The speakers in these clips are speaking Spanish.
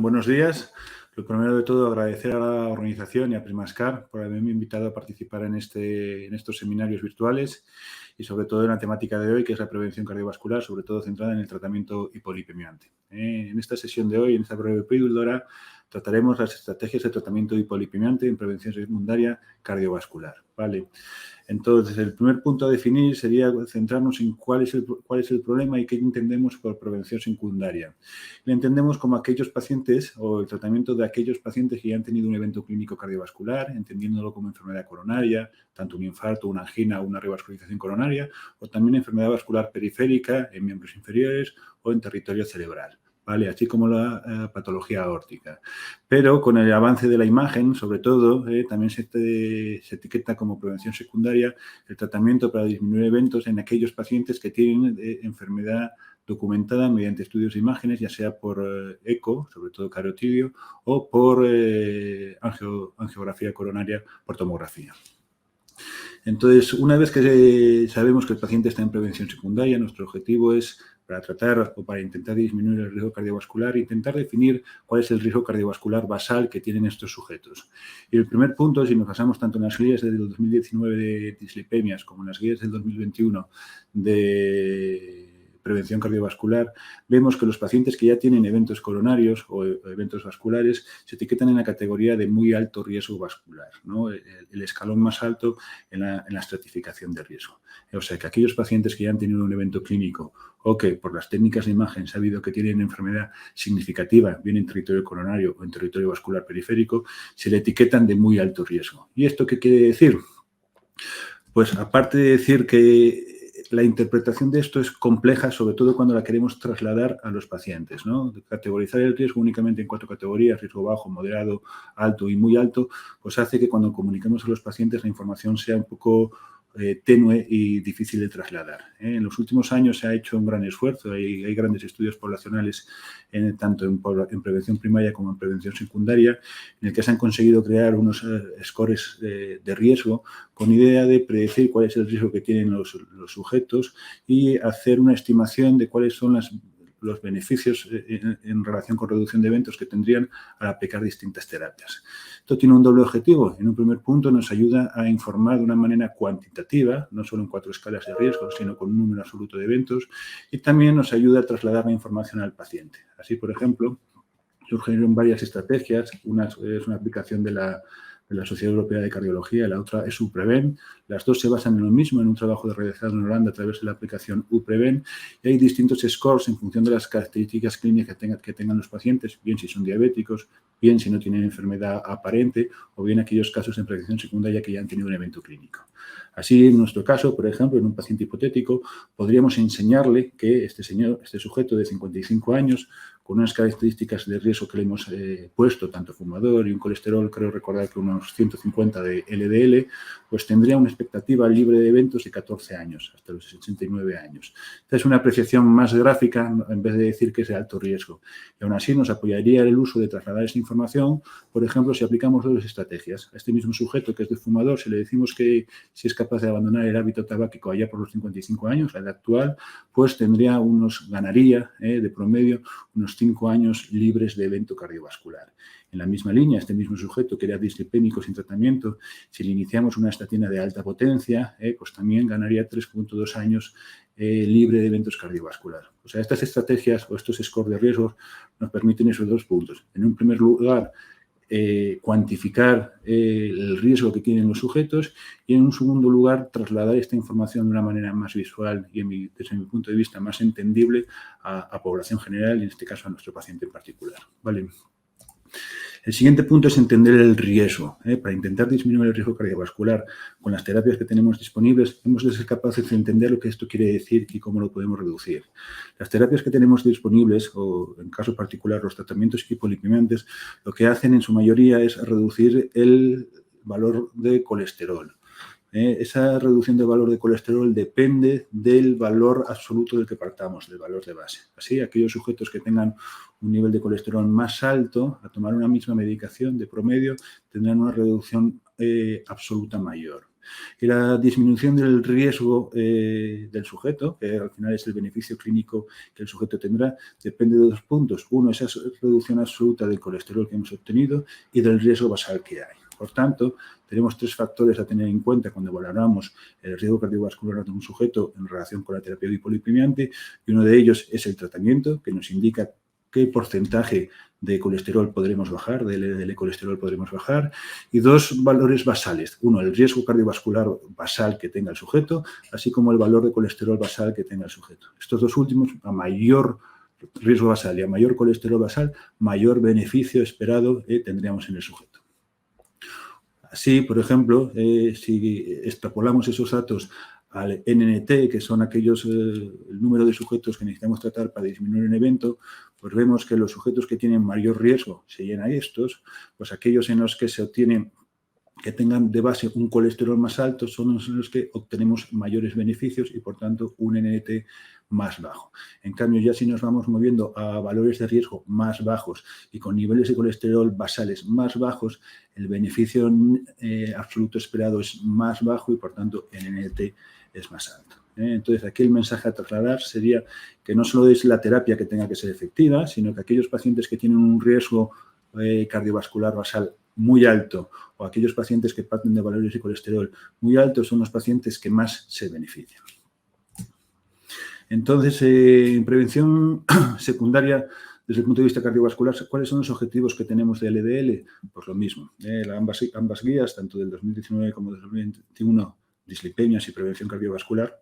buenos días. Lo primero de todo, agradecer a la organización y a Primascar por haberme invitado a participar en estos seminarios virtuales y sobre todo en la temática de hoy, que es la prevención cardiovascular, sobre todo centrada en el tratamiento hipolipemiante. En esta sesión de hoy, en esta breve píldora, trataremos las estrategias de tratamiento hipolipemiante en prevención secundaria cardiovascular. ¿Vale? Entonces, el primer punto a definir sería centrarnos en cuál es el problema y qué entendemos por prevención secundaria. Lo entendemos como aquellos pacientes o el tratamiento de aquellos pacientes que ya han tenido un evento clínico cardiovascular, entendiéndolo como enfermedad coronaria, tanto un infarto, una angina o una revascularización coronaria, o también enfermedad vascular periférica en miembros inferiores o en territorio cerebral. ¿Vale? Así como la patología aórtica. Pero con el avance de la imagen, sobre todo, también se etiqueta como prevención secundaria el tratamiento para disminuir eventos en aquellos pacientes que tienen enfermedad documentada mediante estudios de imágenes, ya sea por eco, sobre todo carotidio, o por angiografía coronaria por tomografía. Entonces, una vez que sabemos que el paciente está en prevención secundaria, nuestro objetivo es, para tratar o para intentar disminuir el riesgo cardiovascular, intentar definir cuál es el riesgo cardiovascular basal que tienen estos sujetos. Y el primer punto, si nos basamos tanto en las guías del 2019 de dislipemias como en las guías del 2021 de prevención cardiovascular, vemos que los pacientes que ya tienen eventos coronarios o eventos vasculares se etiquetan en la categoría de muy alto riesgo vascular, ¿no? El escalón más alto en la estratificación de riesgo. O sea, que aquellos pacientes que ya han tenido un evento clínico o que por las técnicas de imagen se ha sabido que tienen enfermedad significativa, bien en territorio coronario o en territorio vascular periférico, se le etiquetan de muy alto riesgo. ¿Y esto qué quiere decir? Pues aparte de decir que la interpretación de esto es compleja, sobre todo cuando la queremos trasladar a los pacientes, ¿no? Categorizar el riesgo únicamente en 4 categorías, riesgo bajo, moderado, alto y muy alto, pues hace que cuando comuniquemos a los pacientes la información sea un poco tenue y difícil de trasladar. En los últimos años se ha hecho un gran esfuerzo, hay grandes estudios poblacionales tanto en prevención primaria como en prevención secundaria, en el que se han conseguido crear unos scores de riesgo con idea de predecir cuál es el riesgo que tienen los sujetos y hacer una estimación de cuáles son los beneficios en relación con reducción de eventos que tendrían al aplicar distintas terapias. Esto tiene un doble objetivo. En un primer punto nos ayuda a informar de una manera cuantitativa, no solo en 4 escalas de riesgo, sino con un número absoluto de eventos, y también nos ayuda a trasladar la información al paciente. Así, por ejemplo, surgieron varias estrategias. Una es una aplicación de la Sociedad Europea de Cardiología, la otra es UPREVEN. Las dos se basan en lo mismo, en un trabajo realizado en Holanda a través de la aplicación UPREVEN, y hay distintos scores en función de las características clínicas que tengan los pacientes, bien si son diabéticos, bien si no tienen enfermedad aparente, o bien aquellos casos en prevención secundaria que ya han tenido un evento clínico. Así, en nuestro caso, por ejemplo, en un paciente hipotético, podríamos enseñarle que este sujeto de 55 años, con unas características de riesgo que le hemos puesto, tanto fumador y un colesterol, creo recordar que unos 150 de LDL, pues tendría una expectativa libre de eventos de 14 años, hasta los 69 años. Esta es una apreciación más gráfica, en vez de decir que es de alto riesgo. Y aún así nos apoyaría el uso de trasladar esa información, por ejemplo, si aplicamos 2 estrategias. A este mismo sujeto que es de fumador, si le decimos que si es capaz de abandonar el hábito tabáquico allá por los 55 años, la edad actual, pues ganaría de promedio unos 5 años libres de evento cardiovascular. En la misma línea, este mismo sujeto que era dislipémico sin tratamiento, si le iniciamos una estatina de alta potencia, pues también ganaría 3.2 años libre de eventos cardiovasculares. O sea, estas estrategias o estos scores de riesgos nos permiten esos 2 puntos. En un primer lugar, cuantificar el riesgo que tienen los sujetos y, en un segundo lugar, trasladar esta información de una manera más visual y, desde mi punto de vista, más entendible a población general y, en este caso, a nuestro paciente en particular. ¿Vale? El siguiente punto es entender el riesgo. Para intentar disminuir el riesgo cardiovascular con las terapias que tenemos disponibles, hemos de ser capaces de entender lo que esto quiere decir y cómo lo podemos reducir. Las terapias que tenemos disponibles, o en caso particular los tratamientos hipolipemiantes, lo que hacen en su mayoría es reducir el valor de colesterol. Esa reducción del valor de colesterol depende del valor absoluto del que partamos, del valor de base. Así, aquellos sujetos que tengan un nivel de colesterol más alto, a tomar una misma medicación de promedio, tendrán una reducción absoluta mayor. Y la disminución del riesgo del sujeto, que al final es el beneficio clínico que el sujeto tendrá, depende de dos puntos. Uno es esa reducción absoluta del colesterol que hemos obtenido y del riesgo basal que hay. Por tanto, tenemos 3 factores a tener en cuenta cuando valoramos el riesgo cardiovascular de un sujeto en relación con la terapia hipolipemiante, y uno de ellos es el tratamiento, que nos indica qué porcentaje de colesterol podremos bajar, de LDL colesterol podremos bajar, y 2 valores basales. Uno, el riesgo cardiovascular basal que tenga el sujeto, así como el valor de colesterol basal que tenga el sujeto. Estos 2 últimos, a mayor riesgo basal y a mayor colesterol basal, mayor beneficio esperado tendríamos en el sujeto. Así, por ejemplo, si extrapolamos esos datos al NNT, que son aquellos, el número de sujetos que necesitamos tratar para disminuir un evento, pues vemos que los sujetos que tienen mayor riesgo serían a estos, pues aquellos en los que se obtienen, que tengan de base un colesterol más alto, son los que obtenemos mayores beneficios y, por tanto, un NNT más bajo. En cambio, ya si nos vamos moviendo a valores de riesgo más bajos y con niveles de colesterol basales más bajos, el beneficio absoluto esperado es más bajo y, por tanto, el NNT es más alto. Entonces, aquí el mensaje a trasladar sería que no solo es la terapia que tenga que ser efectiva, sino que aquellos pacientes que tienen un riesgo cardiovascular basal muy alto o aquellos pacientes que parten de valores de colesterol muy altos son los pacientes que más se benefician. Entonces, en prevención secundaria, desde el punto de vista cardiovascular, ¿cuáles son los objetivos que tenemos de LDL? Pues lo mismo. Ambas guías, tanto del 2019 como del 2021, dislipemias y prevención cardiovascular,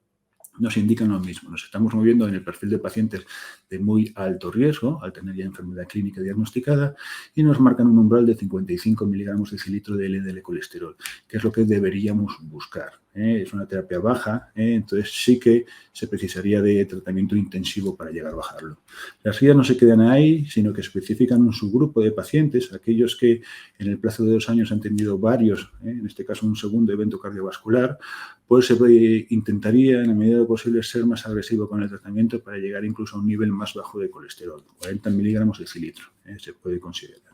nos indican lo mismo. Nos estamos moviendo en el perfil de pacientes de muy alto riesgo, al tener ya enfermedad clínica diagnosticada, y nos marcan un umbral de 55 miligramos de decilitro de LDL colesterol, que es lo que deberíamos buscar. Es una terapia baja, entonces sí que se precisaría de tratamiento intensivo para llegar a bajarlo. Las guías no se quedan ahí, sino que especifican un subgrupo de pacientes, aquellos que en el plazo de 2 años han tenido varios, en este caso un segundo evento cardiovascular, pues se intentaría, en la medida de lo posible, ser más agresivo con el tratamiento para llegar incluso a un nivel más bajo de colesterol, 40 miligramos de decilitro, se puede considerar.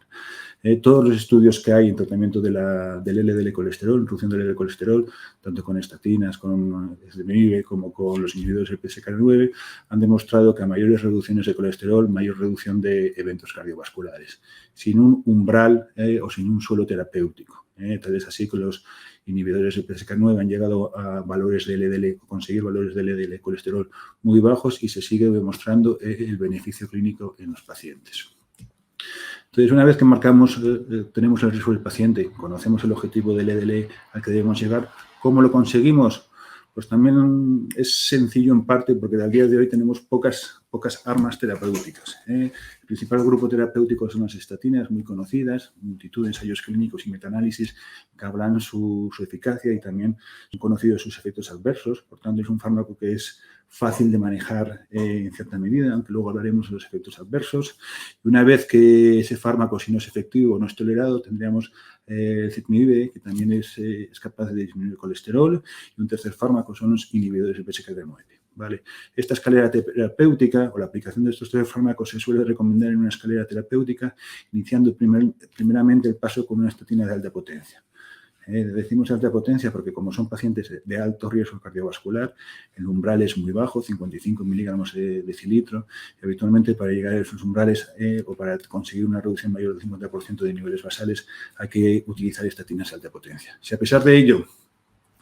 Todos los estudios que hay en tratamiento del LDL colesterol, reducción del LDL colesterol, tanto con estatinas, con ezetimibe, como con los inhibidores del PCSK9, han demostrado que a mayores reducciones de colesterol, mayor reducción de eventos cardiovasculares, sin un umbral o sin un suelo terapéutico. Tal es así que los inhibidores del PCSK9 han llegado a valores de LDL, conseguir valores de LDL colesterol muy bajos y se sigue demostrando el beneficio clínico en los pacientes. Entonces, una vez que marcamos, tenemos el riesgo del paciente, conocemos el objetivo del LDL al que debemos llegar, ¿cómo lo conseguimos? Pues también es sencillo en parte porque al día de hoy tenemos pocas armas terapéuticas. El principal grupo terapéutico son las estatinas, muy conocidas, multitud de ensayos clínicos y metaanálisis que hablan su eficacia y también son conocidos sus efectos adversos. Por tanto, es un fármaco que es fácil de manejar en cierta medida, aunque luego hablaremos de los efectos adversos. Y una vez que ese fármaco, si no es efectivo o no es tolerado, tendríamos el ezetimibe, que también es capaz de disminuir el colesterol, y un tercer fármaco son los inhibidores del PCSK9. ¿Vale? Esta escalera terapéutica o la aplicación de estos 3 fármacos se suele recomendar en una escalera terapéutica, iniciando primeramente el paso con una estatina de alta potencia. Decimos alta potencia porque como son pacientes de alto riesgo cardiovascular, el umbral es muy bajo, 55 miligramos de decilitro, y habitualmente para llegar a esos umbrales o para conseguir una reducción mayor del 50% de niveles basales hay que utilizar estatinas de alta potencia. Si a pesar de ello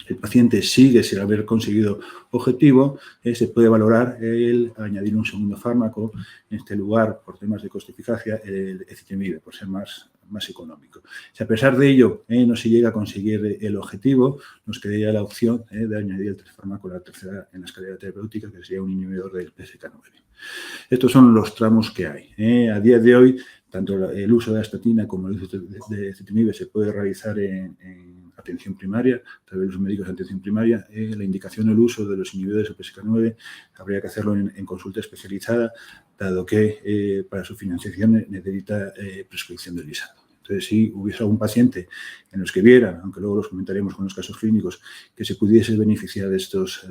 el paciente sigue sin haber conseguido objetivo, se puede valorar el añadir un segundo fármaco, en este lugar, por temas de costo-eficacia, el ezetimibe, por ser más económico. Si a pesar de ello no se llega a conseguir el objetivo, nos quedaría la opción de añadir el tercer fármaco, la tercera en la escalera terapéutica, que sería un inhibidor del PCSK9. Estos son los tramos que hay. A día de hoy, tanto el uso de la estatina como el uso de ezetimibe se puede realizar en atención primaria, a través de los médicos de atención primaria. La indicación del uso de los inhibidores del PCSK9 habría que hacerlo en consulta especializada, dado que para su financiación necesita prescripción del visado. Entonces, si hubiese algún paciente en los que viera, aunque luego los comentaremos con los casos clínicos, que se pudiese beneficiar de estos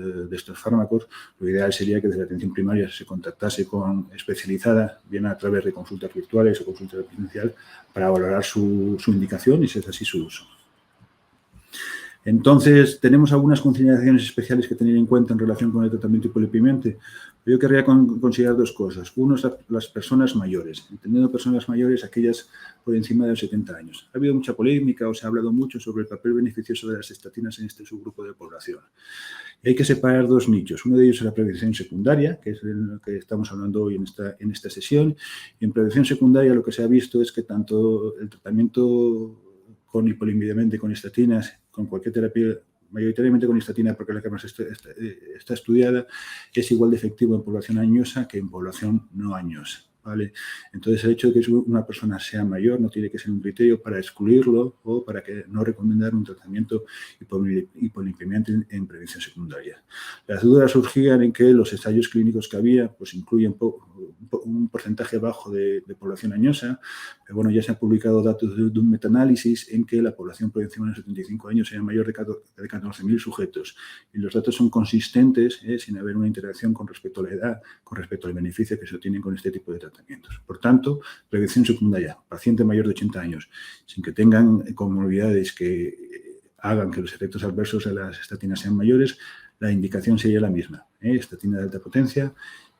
fármacos, lo ideal sería que desde la atención primaria se contactase con especializada, bien a través de consultas virtuales o consulta presencial, para valorar su indicación y si es así su uso. Entonces, tenemos algunas consideraciones especiales que tener en cuenta en relación con el tratamiento hipolipemiante. Yo querría considerar dos cosas. Uno es las personas mayores, entendiendo personas mayores aquellas por encima de los 70 años. Ha habido mucha polémica o se ha hablado mucho sobre el papel beneficioso de las estatinas en este subgrupo de población. Y hay que separar dos nichos. Uno de ellos es la prevención secundaria, que es de lo que estamos hablando hoy en esta sesión. Y en prevención secundaria lo que se ha visto es que tanto el tratamiento con hipolipidemiante, con estatinas, con cualquier terapia, mayoritariamente con estatina porque la que más está estudiada, es igual de efectivo en población añosa que en población no añosa. ¿Vale? Entonces, el hecho de que una persona sea mayor no tiene que ser un criterio para excluirlo o para que no recomendar un tratamiento hipolipemiante en prevención secundaria. Las dudas surgían en que los ensayos clínicos que había pues incluyen un porcentaje bajo de población añosa, pero bueno, ya se han publicado datos de un metaanálisis en que la población por encima de los 75 años era mayor de 14.000 sujetos y los datos son consistentes sin haber una interacción con respecto a la edad, con respecto al beneficio que se obtienen con este tipo de tratamientos. Por tanto, prevención secundaria, paciente mayor de 80 años, sin que tengan comorbilidades que hagan que los efectos adversos de las estatinas sean mayores, la indicación sería la misma. Estatina de alta potencia,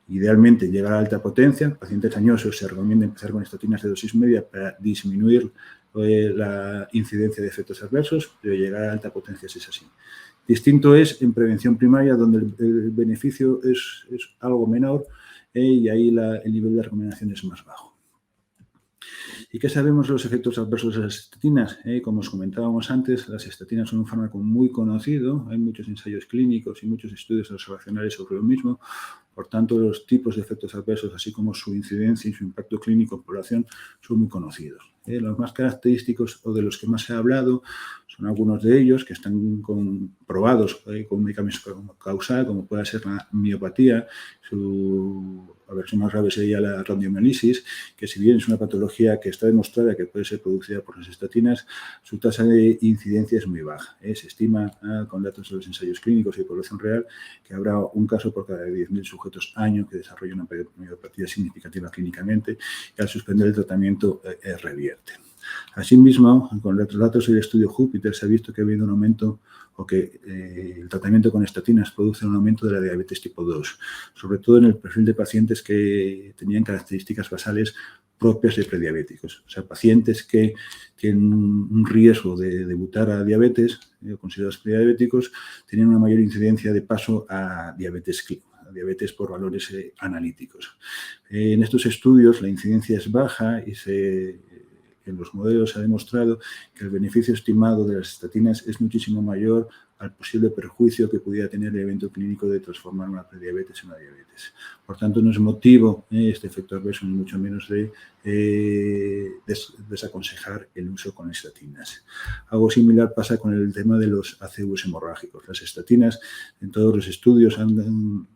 idealmente llegar a alta potencia. Pacientes añosos se recomienda empezar con estatinas de dosis media para disminuir la incidencia de efectos adversos, pero llegar a alta potencia si es así. Distinto es en prevención primaria, donde el beneficio es algo menor, y ahí el nivel de recomendación es más bajo. ¿Y qué sabemos de los efectos adversos de las estatinas? Como os comentábamos antes, las estatinas son un fármaco muy conocido, hay muchos ensayos clínicos y muchos estudios observacionales sobre lo mismo. Por tanto, los tipos de efectos adversos, así como su incidencia y su impacto clínico en población, son muy conocidos. Los más característicos o de los que más se ha hablado son algunos de ellos que están probados con un mecanismo causal, como puede ser la miopatía. La versión más grave sería la radiomiolisis, que si bien es una patología que está demostrada que puede ser producida por las estatinas, su tasa de incidencia es muy baja. Se estima, con datos de los ensayos clínicos y población real, que habrá un caso por cada 10.000 sujetos año que desarrolla una miopatía significativa clínicamente y al suspender el tratamiento revierte. Asimismo, con los datos del estudio Júpiter se ha visto que ha habido un aumento o que el tratamiento con estatinas produce un aumento de la diabetes tipo 2, sobre todo en el perfil de pacientes que tenían características basales propias de prediabéticos. O sea, pacientes que tienen un riesgo de debutar a diabetes, considerados prediabéticos, tenían una mayor incidencia de paso a diabetes por valores analíticos. En estos estudios la incidencia es baja y en los modelos se ha demostrado que el beneficio estimado de las estatinas es muchísimo mayor al posible perjuicio que pudiera tener el evento clínico de transformar una prediabetes en una diabetes. Por tanto, no es motivo este efecto adverso, ni mucho menos de desaconsejar el uso con estatinas. Algo similar pasa con el tema de los ACVs hemorrágicos. Las estatinas, en todos los estudios, han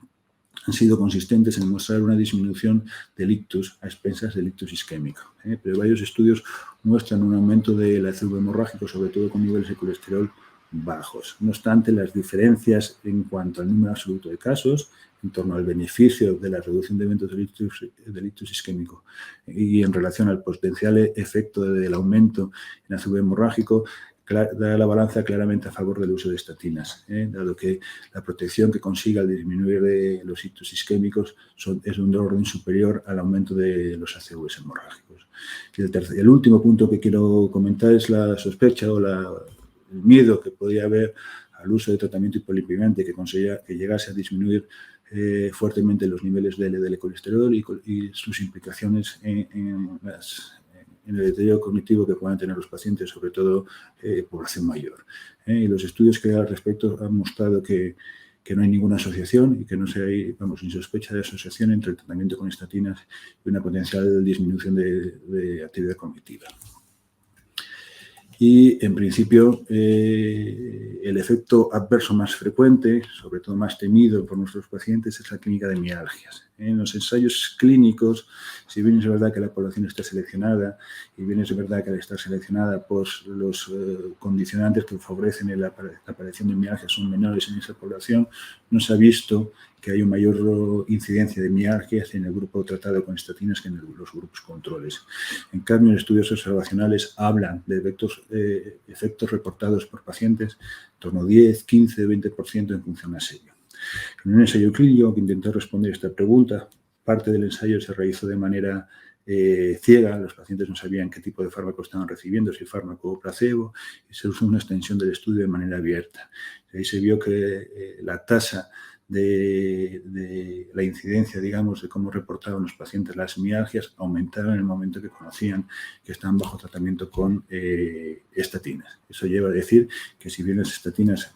sido consistentes en mostrar una disminución del ictus a expensas del ictus isquémico. Pero varios estudios muestran un aumento del ACV hemorrágico, sobre todo con niveles de colesterol bajos. No obstante, las diferencias en cuanto al número absoluto de casos, en torno al beneficio de la reducción de eventos del ictus isquémico y en relación al potencial efecto del aumento en ACV hemorrágico, da la balanza claramente a favor del uso de estatinas, dado que la protección que consiga al disminuir los ictus isquémicos es de un orden superior al aumento de los ACVs hemorrágicos. Y el último punto que quiero comentar es la sospecha o el miedo que podría haber al uso de tratamiento hipolipemiante que llegase a disminuir fuertemente los niveles de LDL colesterol y sus implicaciones en el deterioro cognitivo que puedan tener los pacientes, sobre todo población mayor. Y los estudios que hay al respecto han mostrado que no hay ninguna asociación y que no hay, ni sospecha de asociación entre el tratamiento con estatinas y una potencial disminución de actividad cognitiva. Y, en principio, el efecto adverso más frecuente, sobre todo más temido por nuestros pacientes, es la clínica de mialgias. En los ensayos clínicos, si bien es verdad que la población está seleccionada, y bien es verdad que al estar seleccionada, pues los condicionantes que favorecen la aparición de mialgias son menores en esa población, no se ha visto que hay una mayor incidencia de mialgias en el grupo tratado con estatinas que en los grupos controles. En cambio, en estudios observacionales hablan de efectos reportados por pacientes en torno a 10, 15, 20% en función a ello. En un ensayo clínico que intentó responder esta pregunta, parte del ensayo se realizó de manera ciega, los pacientes no sabían qué tipo de fármaco estaban recibiendo, si fármaco o placebo, y se usó una extensión del estudio de manera abierta. Ahí se vio que la tasa de la incidencia, digamos, de cómo reportaban los pacientes las mialgias aumentaba en el momento que conocían que estaban bajo tratamiento con estatinas. Eso lleva a decir que si bien las estatinas,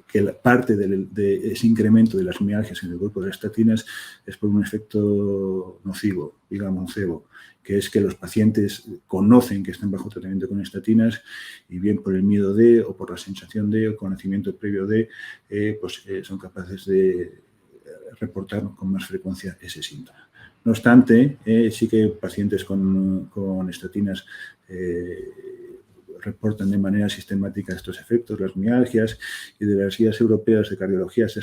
que la parte de ese incremento de las mialgias en el grupo de estatinas es por un efecto nocivo, digamos, nocebo, que es que los pacientes conocen que están bajo tratamiento con estatinas y bien por el miedo de, o por la sensación de, o conocimiento previo de, son capaces de reportar con más frecuencia ese síntoma. No obstante, sí que pacientes con estatinas reportan de manera sistemática estos efectos, las mialgias, y de las guías europeas de cardiología se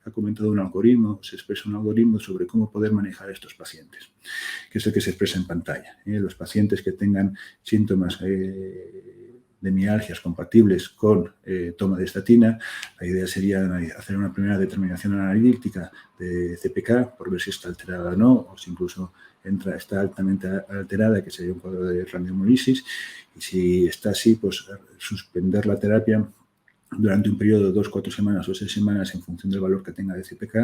ha comentado un algoritmo, se expresa un algoritmo sobre cómo poder manejar a estos pacientes, que es el que se expresa en pantalla. Los pacientes que tengan síntomas de mialgias compatibles con toma de estatina, la idea sería hacer una primera determinación analítica de CPK por ver si está alterada o no, o si incluso está altamente alterada, que sería un cuadro de radiomolisis, y si está así, pues suspender la terapia durante un periodo de 2, 4 semanas o 6 semanas en función del valor que tenga de CPK,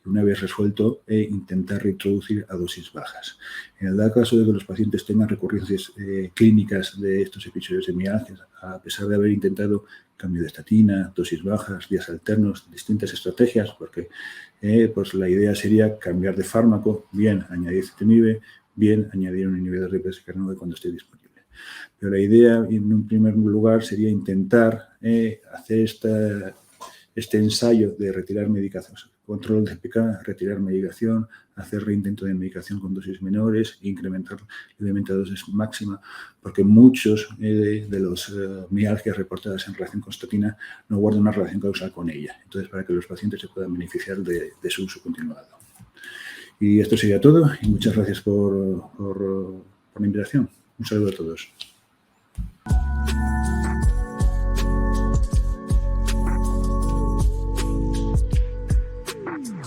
y una vez resuelto, intentar reintroducir a dosis bajas. En el dado caso de que los pacientes tengan recurrencias clínicas de estos episodios de mialgias, a pesar de haber intentado cambio de estatina, dosis bajas, días alternos, distintas estrategias, porque pues la idea sería cambiar de fármaco, bien añadir ezetimibe, bien añadir un inhibidor de PCSK9 cuando esté disponible. Pero la idea, en un primer lugar, sería intentar hacer este ensayo de retirar medicación, control de CPK, retirar medicación, hacer reintento de medicación con dosis menores, incrementar levemente la dosis máxima, porque muchos de los mialgias reportadas en relación con estatina no guardan una relación causal con ella. Entonces, para que los pacientes se puedan beneficiar de su uso continuado. Y esto sería todo, y muchas gracias por la invitación. Un saludo a todos.